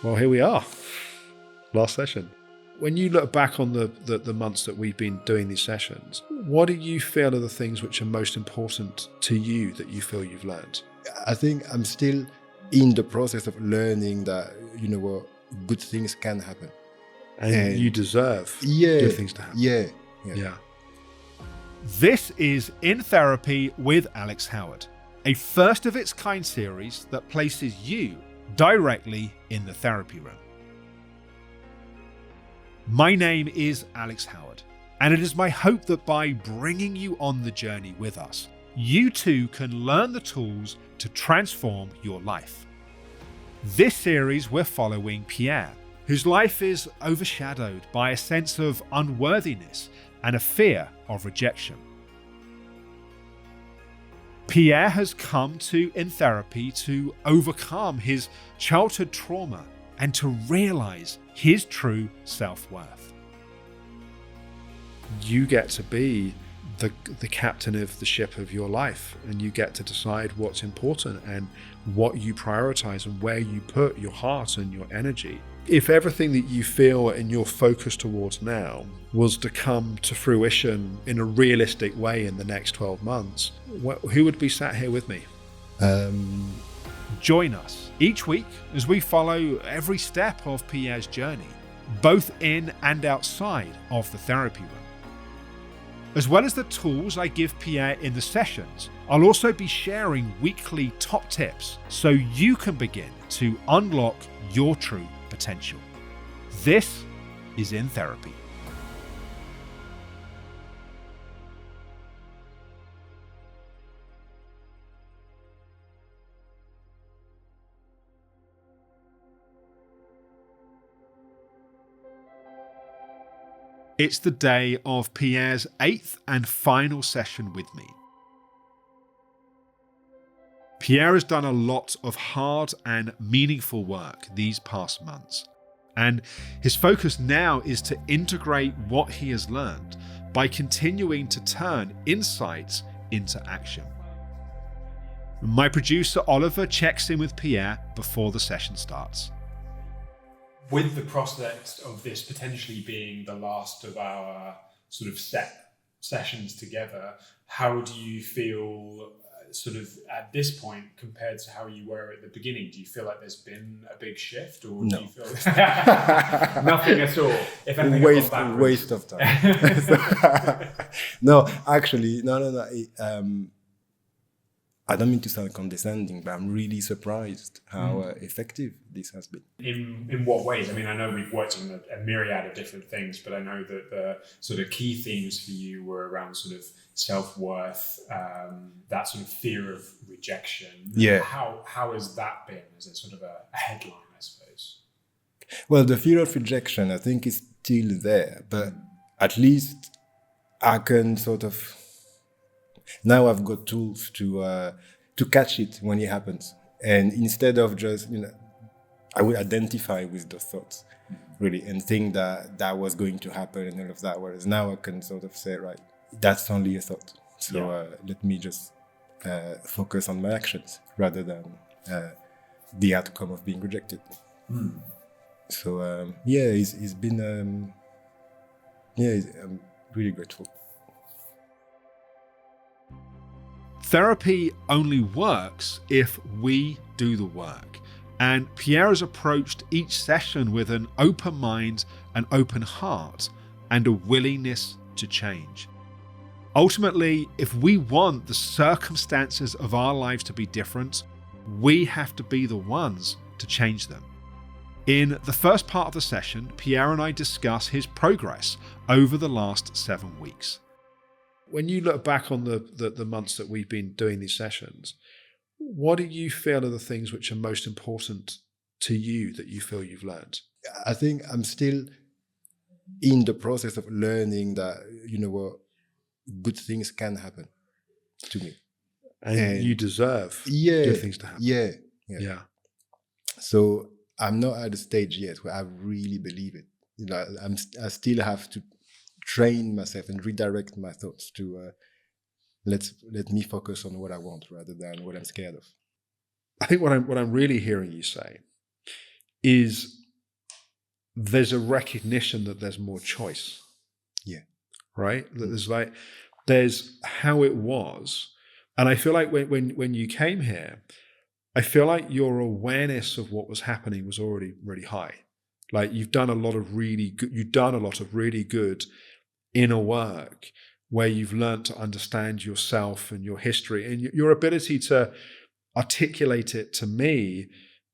Well, here we are. Last session. When you look back on the months that we've been doing these sessions, what do you feel are the things which are most important to you that you feel you've learned? I think I'm still in the process of learning that, good things can happen. And you deserve good things to happen. Yeah. This is In Therapy with Alex Howard, a first of its kind series that places you directly in the therapy room. My name is Alex Howard, and it is my hope that by bringing you on the journey with us, you too can learn the tools to transform your life. This series we're following Pierre, whose life is overshadowed by a sense of unworthiness and a fear of rejection. Pierre has come to In Therapy to overcome his childhood trauma and to realize his true self-worth. You get to be the captain of the ship of your life, and you get to decide what's important and what you prioritize and where you put your heart and your energy. If everything that you feel and you're focused towards now was to come to fruition in a realistic way in the next 12 months, who would be sat here with me? Join us each week as we follow every step of Pierre's journey, both in and outside of the therapy room. As well as the tools I give Pierre in the sessions, I'll also be sharing weekly top tips so you can begin to unlock your true potential. This is In Therapy. It's the day of Pierre's 8th and final session with me. Pierre has done a lot of hard and meaningful work these past months, and his focus now is to integrate what he has learned by continuing to turn insights into action. My producer Oliver checks in with Pierre before the session starts. With the prospect of this potentially being the last of our sort of set sessions together, how do you feel sort of at this point compared to how you were at the beginning? Do you feel like there's been a big shift, or No. do you feel nothing at all? If anything, Waste of time. No, actually, no. I don't mean to sound condescending, but I'm really surprised how effective this has been. In what ways? I mean, I know we've worked on a myriad of different things, but I know that the sort of key themes for you were around sort of self-worth, that sort of fear of rejection. Yeah. How has that been as a sort of a headline, I suppose? Well, the fear of rejection, I think, is still there, but at least I can sort of... Now I've got tools to catch it when it happens. And instead of just, I would identify with those thoughts, really, and think that was going to happen and all of that. Whereas now I can sort of say, right, that's only a thought. So let me just focus on my actions rather than the outcome of being rejected. So, it's been, I'm really grateful. Therapy only works if we do the work. And Pierre has approached each session with an open mind, an open heart, and a willingness to change. Ultimately, if we want the circumstances of our lives to be different, we have to be the ones to change them. In the first part of the session, Pierre and I discuss his progress over the last 7 weeks. When you look back on the months that we've been doing these sessions, what do you feel are the things which are most important to you that you feel you've learned? I think I'm still in the process of learning that, good things can happen to me. And you deserve good things to happen. Yeah. So I'm not at a stage yet where I really believe it. I still have to train myself and redirect my thoughts to let me focus on what I want rather than what I'm scared of. I think what I'm really hearing you say is there's a recognition that there's more choice. Yeah. Right? That there's how it was. And I feel like when you came here, I feel like your awareness of what was happening was already really high. Like you've done a lot of really good inner work where you've learned to understand yourself and your history, and your ability to articulate it to me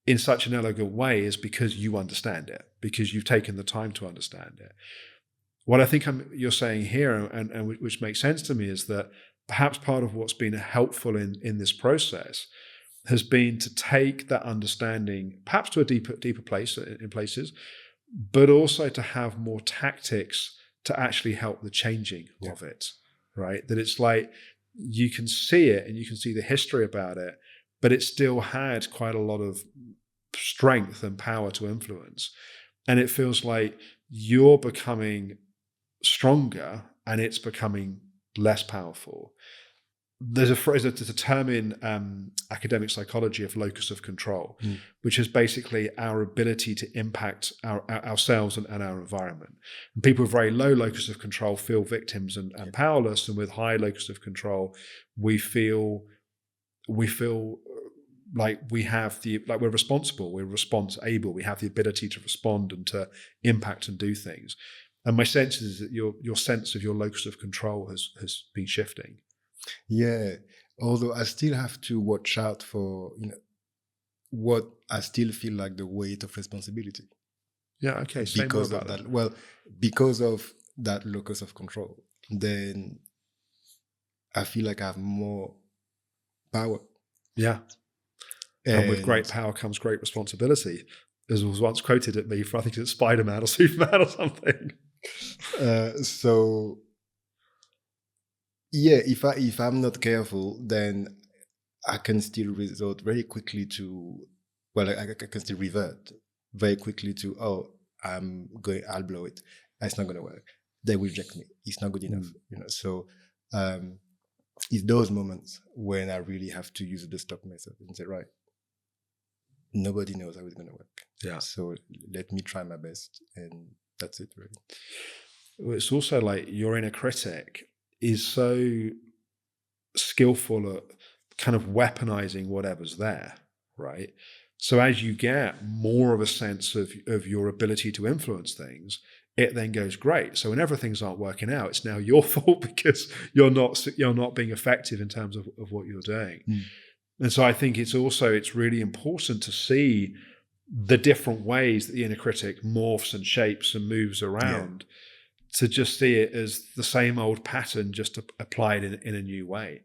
in such an elegant way is because you understand it, because you've taken the time to understand it. What I think you're saying here, and which makes sense to me, is that perhaps part of what's been helpful in this process has been to take that understanding perhaps to a deeper place in places, but also to have more tactics to actually help the changing of it, right? That it's like you can see it and you can see the history about it, but it still had quite a lot of strength and power to influence. And it feels like you're becoming stronger and it's becoming less powerful. There's a phrase, there's a term in academic psychology of locus of control, which is basically our ability to impact ourselves and our environment. And people with very low locus of control feel victims and powerless, and with high locus of control, we feel like we're responsible, we're able, we have the ability to respond and to impact and do things. And my sense is that your sense of your locus of control has been shifting. Yeah, although I still have to watch out for what I still feel like the weight of responsibility. Yeah, okay. Say because more of about that. Well, because of that locus of control, then I feel like I have more power. Yeah. And with great power comes great responsibility, as was once quoted at me for, I think it's Spider-Man or Superman or something. So yeah, if I'm not careful, then I can still resort very quickly to, I can still revert very quickly to, I'll blow it. It's not going to work. They will reject me. It's not good enough. So it's those moments when I really have to use the stop method and say, right, nobody knows how it's going to work. Yeah. So let me try my best, and that's it, really. It's also like your inner critic is so skillful at kind of weaponizing whatever's there, right? So as you get more of a sense of your ability to influence things, it then goes great. So whenever things aren't working out, it's now your fault because you're not being effective in terms of what you're doing. And so I think it's really important to see the different ways that the inner critic morphs and shapes and moves around, to just see it as the same old pattern, just applied in a new way.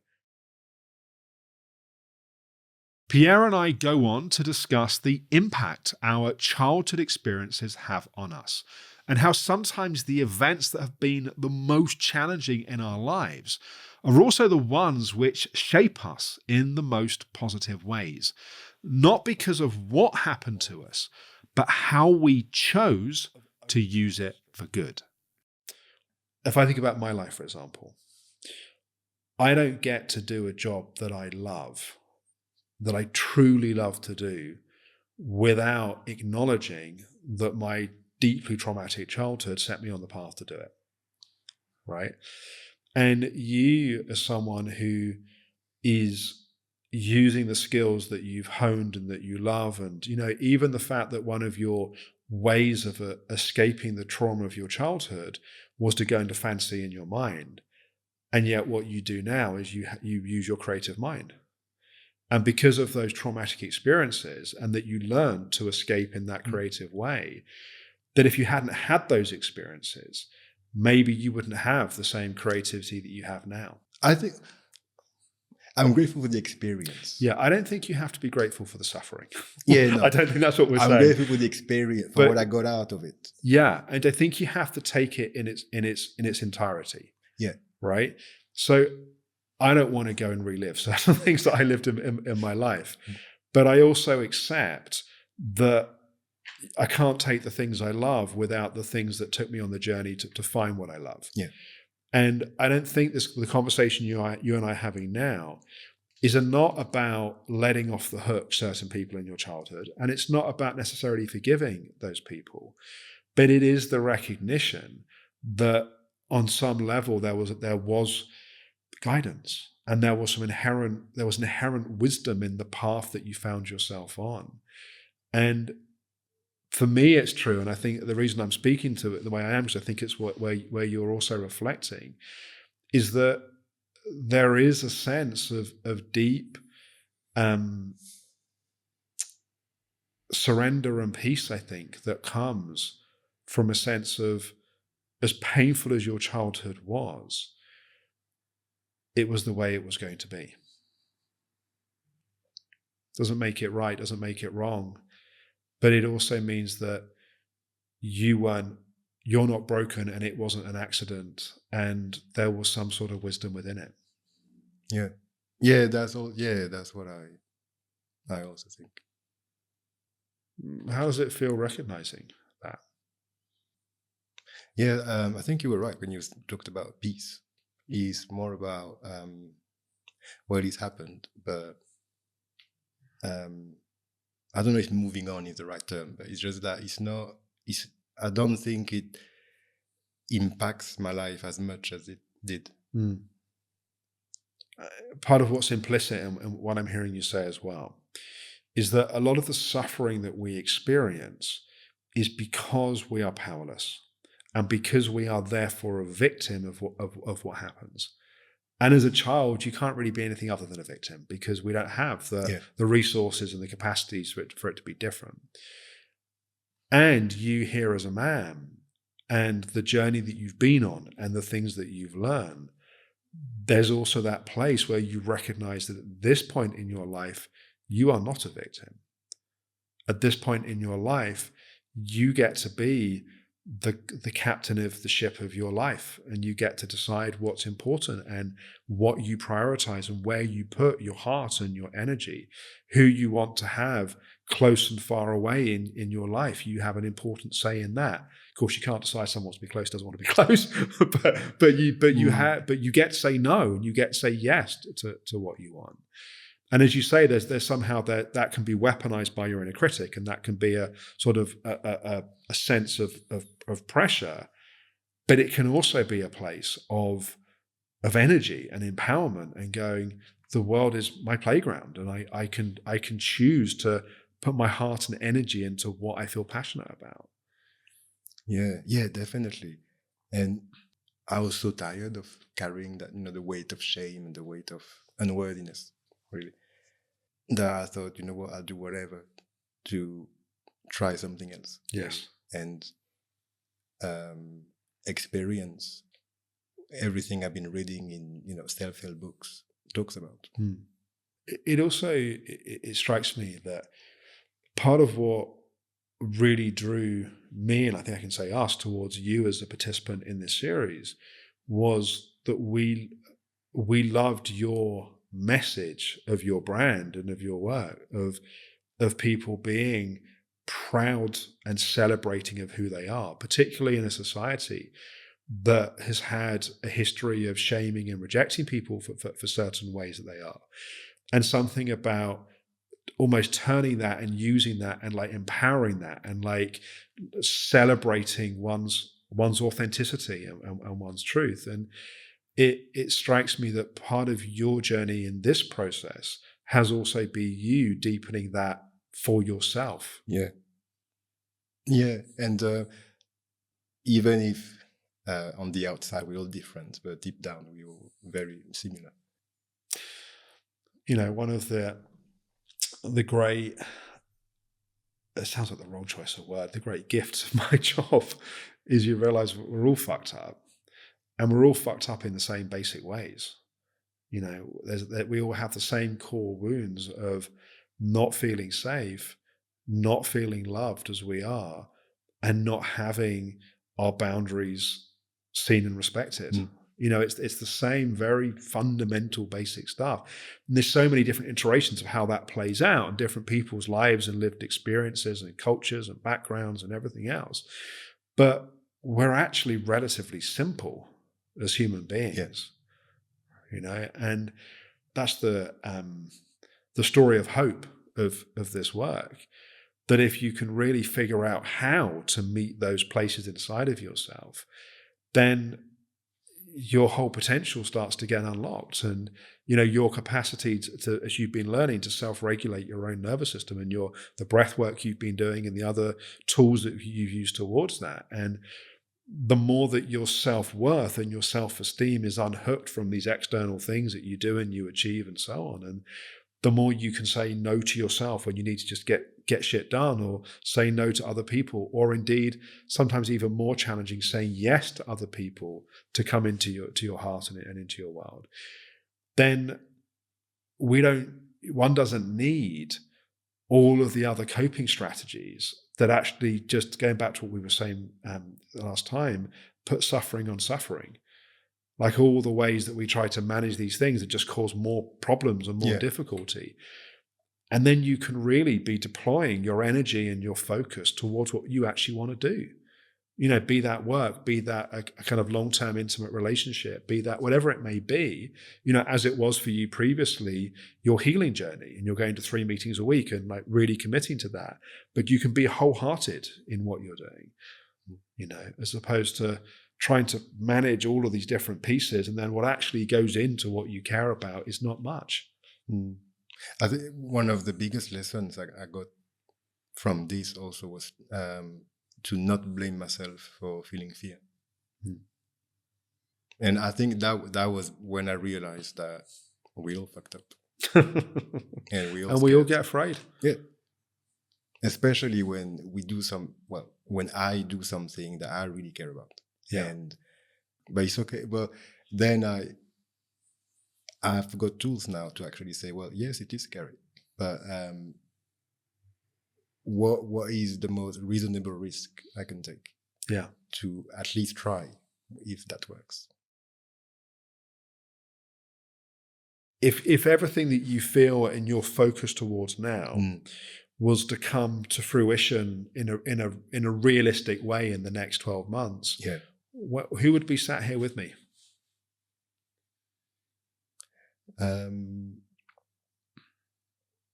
Pierre and I go on to discuss the impact our childhood experiences have on us, and how sometimes the events that have been the most challenging in our lives are also the ones which shape us in the most positive ways, not because of what happened to us, but how we chose to use it for good. If I think about my life, for example, I don't get to do a job that I love, that I truly love to do, without acknowledging that my deeply traumatic childhood set me on the path to do it, right? And you, as someone who is using the skills that you've honed and that you love, and even the fact that one of your ways of escaping the trauma of your childhood was to go into fantasy in your mind, and yet what you do now is you use your creative mind. And because of those traumatic experiences, and that you learned to escape in that creative way, that if you hadn't had those experiences, maybe you wouldn't have the same creativity that you have now. I think I'm grateful for the experience. Yeah, I don't think you have to be grateful for the suffering. Yeah, no. I don't think that's what we're saying. I'm grateful for the experience, for what I got out of it. Yeah, and I think you have to take it in its entirety. Yeah. Right? So I don't want to go and relive certain things that I lived in my life, but I also accept that I can't take the things I love without the things that took me on the journey to find what I love. Yeah. And I don't think the conversation you and I are having now is not about letting off the hook certain people in your childhood, and it's not about necessarily forgiving those people, but it is the recognition that on some level there was guidance, and there was inherent wisdom in the path that you found yourself on. And for me, it's true, and I think the reason I'm speaking to it the way I am is I think it's where you're also reflecting, is that there is a sense of deep surrender and peace, I think, that comes from a sense of, as painful as your childhood was, it was the way it was going to be. Doesn't make it right, doesn't make it wrong, but it also means that you're not broken, and it wasn't an accident, and there was some sort of wisdom within it. Yeah, that's all. Yeah, that's what I also think. How does it feel recognizing that? Yeah, I think you were right when you talked about peace. It's more about it's happened, but I don't know if moving on is the right term, but it's just that I don't think it impacts my life as much as it did. Part of what's implicit in what I'm hearing you say as well is that a lot of the suffering that we experience is because we are powerless, and because we are therefore a victim of what happens. And as a child, you can't really be anything other than a victim, because we don't have the resources and the capacities for it to be different. And you here as a man, and the journey that you've been on, and the things that you've learned, there's also that place where you recognize that at this point in your life, you are not a victim. At this point in your life, you get to be the captain of the ship of your life, and you get to decide what's important and what you prioritize and where you put your heart and your energy, who you want to have close and far away in your life. You have an important say in that. Of course, you can't decide someone wants to be close, doesn't want to be close, but you get to say no, and you get to say yes to what you want. And as you say, there's somehow that can be weaponized by your inner critic, and that can be a sort of a sense of pressure, but it can also be a place of energy and empowerment, and going, the world is my playground, and I can choose to put my heart and energy into what I feel passionate about. Yeah, definitely. And I was so tired of carrying that, the weight of shame and the weight of unworthiness, really, that I thought, you know what, I'll do whatever to try something else. Yes. And experience everything I've been reading in, self-help books talks about. It also, it strikes me that part of what really drew me, and I think I can say us, towards you as a participant in this series, was that we loved your message of your brand and of your work, of people being proud and celebrating of who they are, particularly in a society that has had a history of shaming and rejecting people for certain ways that they are. And something about almost turning that and using that and like empowering that and like celebrating one's authenticity and one's truth. And it strikes me that part of your journey in this process has also been you deepening that for yourself. Yeah. And even if on the outside we're all different, but deep down we're all very similar. One of the great, it sounds like the wrong choice of word, the great gifts of my job is you realize we're all fucked up, and we're all fucked up in the same basic ways. We all have the same core wounds of not feeling safe, not feeling loved as we are, and not having our boundaries seen and respected. It's the same very fundamental basic stuff. And there's so many different iterations of how that plays out in different people's lives and lived experiences and cultures and backgrounds and everything else. But we're actually relatively simple as human beings, and the story of hope of this work. That if you can really figure out how to meet those places inside of yourself, then your whole potential starts to get unlocked, and your capacity to as you've been learning, to self-regulate your own nervous system, and the breath work you've been doing, and the other tools that you've used towards that. And the more that your self-worth and your self-esteem is unhooked from these external things that you do and you achieve and so on, and the more you can say no to yourself when you need to just get shit done, or say no to other people, or indeed sometimes even more challenging, saying yes to other people to come into your heart and into your world, then one doesn't need all of the other coping strategies that actually, just going back to what we were saying the last time, put suffering on suffering. Like all the ways that we try to manage these things that just cause more problems and more difficulty. And then you can really be deploying your energy and your focus towards what you actually want to do. Be that work, be that a kind of long-term intimate relationship, be that whatever it may be, as it was for you previously, your healing journey, and you're going to 3 meetings a week and like really committing to that. But you can be wholehearted in what you're doing, as opposed to trying to manage all of these different pieces, and then what actually goes into what you care about is not much. I think one of the biggest lessons I got from this also was to not blame myself for feeling fear. And I think that was when I realized that we all fucked up. And we all get afraid. Yeah. Especially when when I do something that I really care about. Yeah. But it's okay. Well, then I've got tools now to actually say, well, yes, it is scary, but what is the most reasonable risk I can take? Yeah. To at least try, if that works. If everything that you feel and you're focused towards now was to come to fruition in a realistic way in the next 12 months, who would be sat here with me?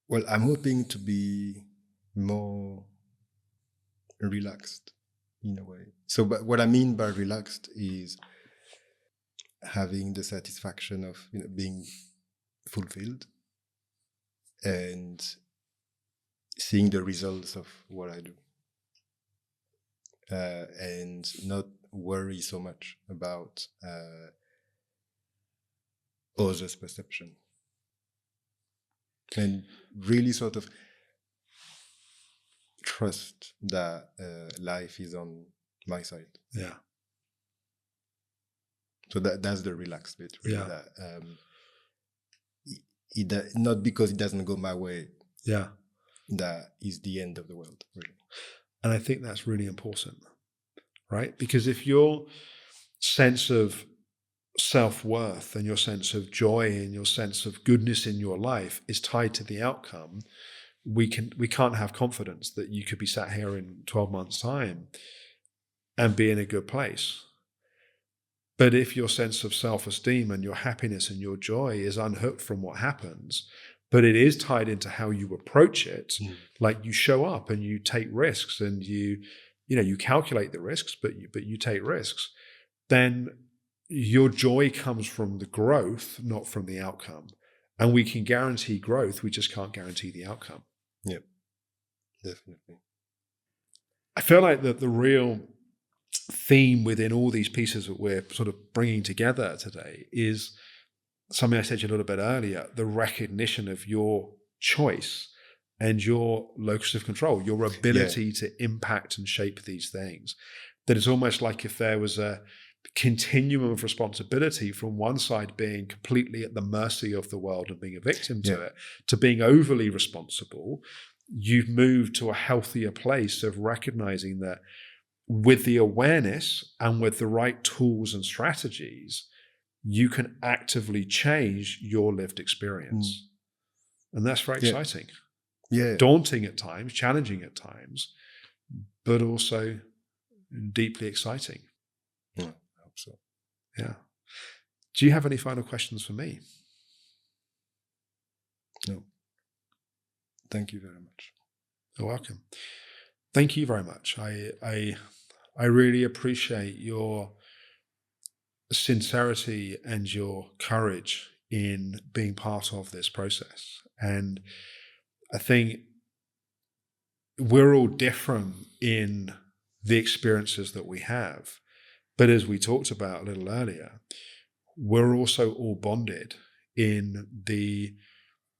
Well, I'm hoping to be more relaxed in a way. So, but what I mean by relaxed is having the satisfaction of being fulfilled and seeing the results of what I do, and not worry so much about others' perception, and really sort of trust that life is on my side. Yeah. So that's the relaxed bit, really. Yeah. That not because it doesn't go my way. Yeah. That is the end of the world, really. And I think that's really important, right? Because if your sense of self-worth and your sense of joy and your sense of goodness in your life is tied to the outcome, we can't have confidence that you could be sat here in 12 months' time and be in a good place. But if your sense of self-esteem and your happiness and your joy is unhooked from what happens, but it is tied into how you approach it, like you show up and you take risks and you calculate the risks, but you take risks, then your joy comes from the growth, not from the outcome. And we can guarantee growth, we just can't guarantee the outcome. Yep, definitely. I feel like that the real theme within all these pieces that we're sort of bringing together today is something I said to you a little bit earlier, the recognition of your choice and your locus of control, your ability to impact and shape these things. That it's almost like if there was a continuum of responsibility from one side being completely at the mercy of the world and being a victim to it, to being overly responsible, you've moved to a healthier place of recognizing that with the awareness and with the right tools and strategies, you can actively change your lived experience. And that's very exciting. Yeah. Daunting at times, challenging at times, but also deeply exciting. Yeah, I hope so. Yeah. Do you have any final questions for me? Thank you very much. You're welcome. Thank you very much. I really appreciate your sincerity and your courage in being part of this process. And I think we're all different in the experiences that we have. But as we talked about a little earlier, we're also all bonded in the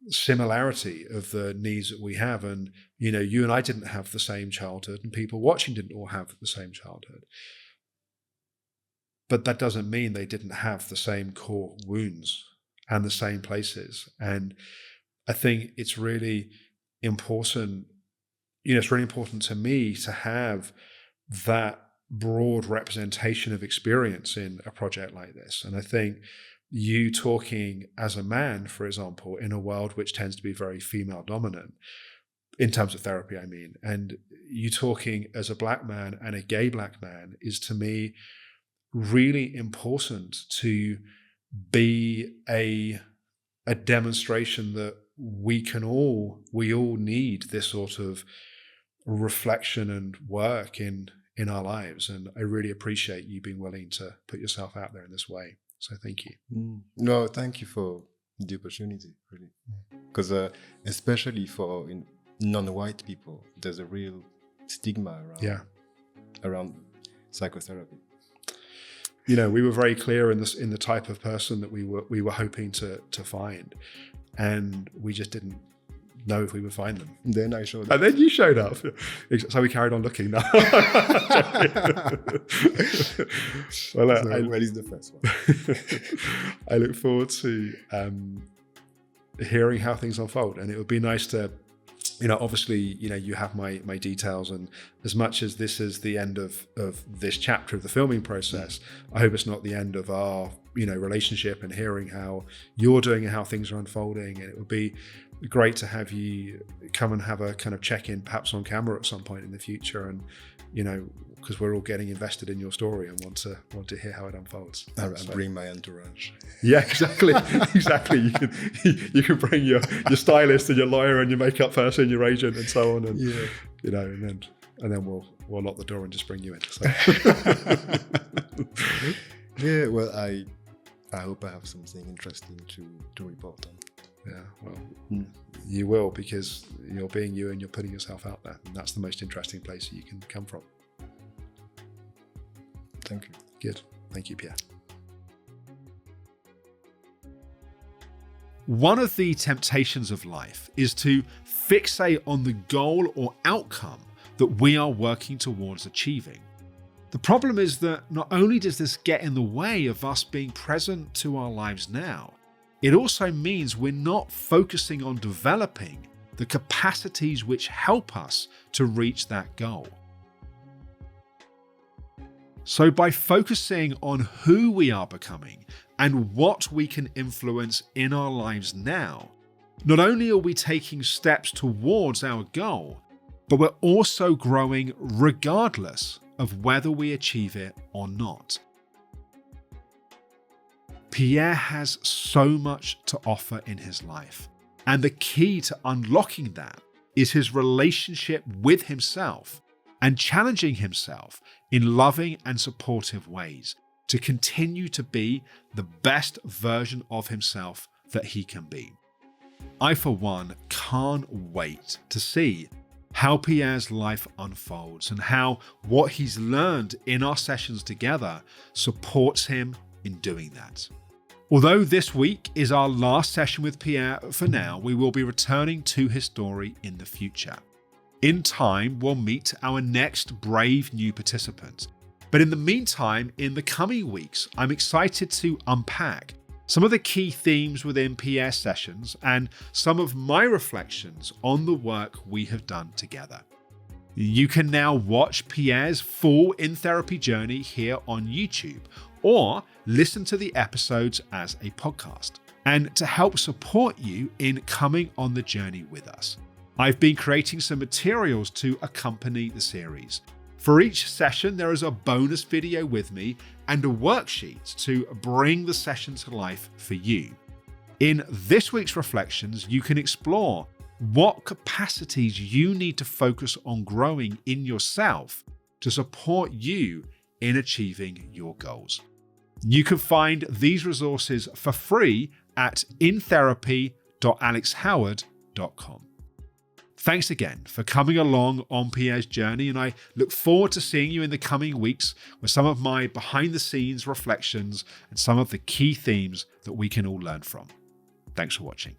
similarity of the needs that we have. And, you and I didn't have the same childhood, and people watching didn't all have the same childhood. But that doesn't mean they didn't have the same core wounds and the same places. And I think it's really important, it's really important to me to have that broad representation of experience in a project like this. And I think you talking as a man, for example, in a world which tends to be very female dominant, in terms of therapy, I mean, and you talking as a black man and a gay black man is, to me, really important to be a demonstration that we all need this sort of reflection and work in our lives. And I really appreciate you being willing to put yourself out there in this way. So thank you. No, thank you for the opportunity, really. Because especially for non-white people, there's a real stigma around psychotherapy. We were very clear in the type of person that we were hoping to find, and we just didn't know if we would find them. Then I showed up. And then you showed up. So we carried on looking. Well, what is the first one? I look forward to hearing how things unfold, and it would be nice to, obviously, you have my details, and as much as this is the end of this chapter of the filming process, I hope it's not the end of our, relationship, and hearing how you're doing and how things are unfolding. And it would be great to have you come and have a kind of check-in, perhaps on camera at some point in the future, and because we're all getting invested in your story and want to hear how it unfolds. I'll bring my entourage. Yeah, exactly. You can bring your stylist and your lawyer and your makeup person, your agent, and so on, and and then we'll lock the door and just bring you in. So. Yeah, well, I hope I have something interesting to report on. Yeah, well, you will, because you're being you and you're putting yourself out there, and that's the most interesting place you can come from. Thank you. Good. Thank you, Pierre. One of the temptations of life is to fixate on the goal or outcome that we are working towards achieving. The problem is that not only does this get in the way of us being present to our lives now, it also means we're not focusing on developing the capacities which help us to reach that goal. So by focusing on who we are becoming and what we can influence in our lives now, not only are we taking steps towards our goal, but we're also growing regardless of whether we achieve it or not. Pierre has so much to offer in his life, and the key to unlocking that is his relationship with himself and challenging himself in loving and supportive ways to continue to be the best version of himself that he can be. I, for one, can't wait to see how Pierre's life unfolds and how what he's learned in our sessions together supports him in doing that. Although this week is our last session with Pierre for now, we will be returning to his story in the future. In time, we'll meet our next brave new participant. But in the meantime, in the coming weeks, I'm excited to unpack some of the key themes within Pierre's sessions and some of my reflections on the work we have done together. You can now watch Pierre's full In Therapy journey here on YouTube, or listen to the episodes as a podcast. And to help support you in coming on the journey with us, I've been creating some materials to accompany the series. For each session, there is a bonus video with me and a worksheet to bring the session to life for you. In this week's reflections, you can explore what capacities you need to focus on growing in yourself to support you in achieving your goals. You can find these resources for free at intherapy.alexhoward.com. Thanks again for coming along on Pierre's journey, and I look forward to seeing you in the coming weeks with some of my behind-the-scenes reflections and some of the key themes that we can all learn from. Thanks for watching.